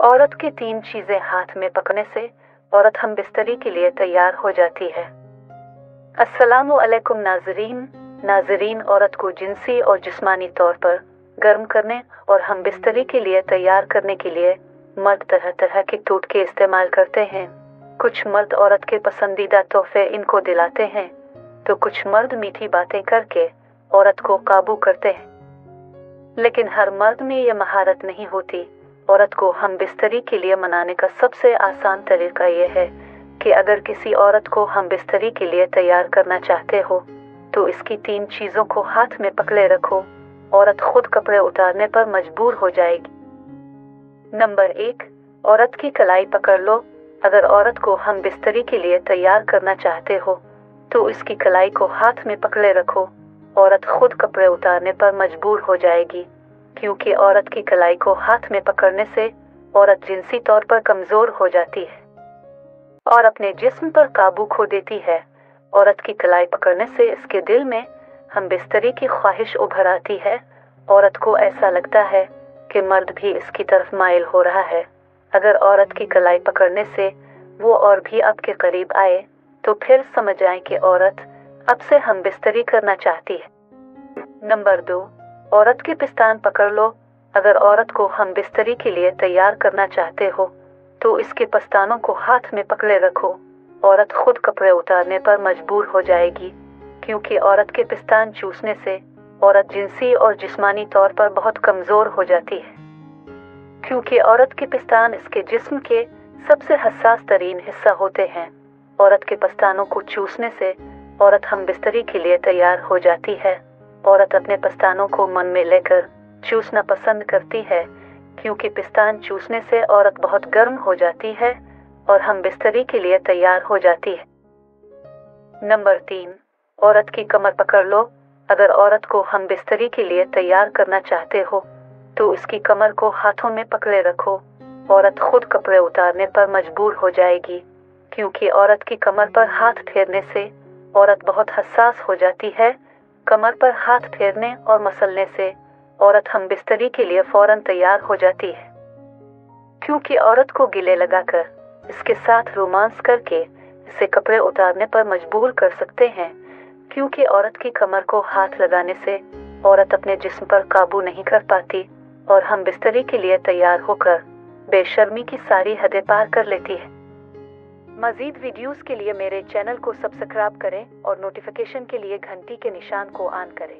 औरत की 3 चीजें हाथ में पकड़ने से औरत हम बिस्तरी के लिए तैयार हो जाती है। अस्सलामु अलैकुम नाज़रीन, औरत को जिनसी और जिस्मानी तौर पर गर्म करने और हम बिस्तरी के लिए तैयार करने के लिए मर्द तरह तरह के टोटके इस्तेमाल करते हैं। कुछ मर्द औरत के पसंदीदा तोहफे इनको दिलाते हैं, तो कुछ मर्द मीठी बातें करके औरत को काबू करते हैं। लेकिन हर मर्द में ये महारत नहीं होती। औरत को हम बिस्तरी के लिए मनाने का सबसे आसान तरीका ये है कि अगर किसी औरत को हम बिस्तरी के लिए तैयार करना चाहते हो तो इसकी 3 चीज़ों को हाथ में पकड़े रखो। औरत खुद कपड़े उतारने पर मजबूर हो जाएगी। नंबर 1, औरत की कलाई पकड़ लो। अगर औरत को हम बिस्तरी के लिए तैयार करना चाहते हो तो इसकी कलाई को हाथ में पकड़े रखो। औरत खुद कपड़े उतारने पर मजबूर हो जाएगी, क्योंकि औरत की कलाई को हाथ में पकड़ने से औरत जिनसी तौर पर कमजोर हो जाती है और अपने जिस्म पर काबू खो देती है। औरत की कलाई पकड़ने से इसके दिल में हम बिस्तरी की ख्वाहिश उभर आती है। औरत को ऐसा लगता है कि मर्द भी इसकी तरफ माइल हो रहा है। अगर औरत की कलाई पकड़ने से वो और भी आपके करीब आए तो फिर समझ आए कि औरत अब से हम बिस्तरी करना चाहती है। नंबर 2, औरत के पिस्तान पकड़ लो। अगर औरत को हम बिस्तरी के लिए तैयार करना चाहते हो तो इसके पस्तानों को हाथ में पकड़े रखो। औरत खुद कपड़े उतारने पर मजबूर हो जाएगी, क्योंकि औरत के पिस्तान चूसने से औरत जिनसी और जिस्मानी तौर पर बहुत कमजोर हो जाती है। क्योंकि औरत के पिस्तान इसके जिस्म के सबसे हसास तरीन हिस्सा होते हैं। औरत के पस्तानों को चूसने से औरत हम बिस्तरी के लिए तैयार हो जाती है। औरत अपने पस्तानों को मन में लेकर चूसना पसंद करती है, क्योंकि पिस्तान चूसने से औरत बहुत गर्म हो जाती है और हम बिस्तरी के लिए तैयार हो जाती है। नंबर 3, औरत की कमर पकड़ लो। अगर औरत को हम बिस्तरी के लिए तैयार करना चाहते हो तो इसकी कमर को हाथों में पकड़े रखो। औरत खुद कपड़े उतारने पर मजबूर हो जाएगी, क्योंकि औरत की कमर पर हाथ फेरने से औरत बहुत हसास हो जाती है। कमर पर हाथ फेरने और मसलने से औरत हम बिस्तरी के लिए फौरन तैयार हो जाती है, क्योंकि औरत को गिले लगाकर इसके साथ रोमांस करके इसे कपड़े उतारने पर मजबूर कर सकते हैं। क्योंकि औरत की कमर को हाथ लगाने से औरत अपने जिस्म पर काबू नहीं कर पाती और हम बिस्तरी के लिए तैयार होकर बेशर्मी की सारी हदें पार कर लेती है। मज़ीद वीडियोस के लिए मेरे चैनल को सब्सक्राइब करें और नोटिफिकेशन के लिए घंटी के निशान को ऑन करें।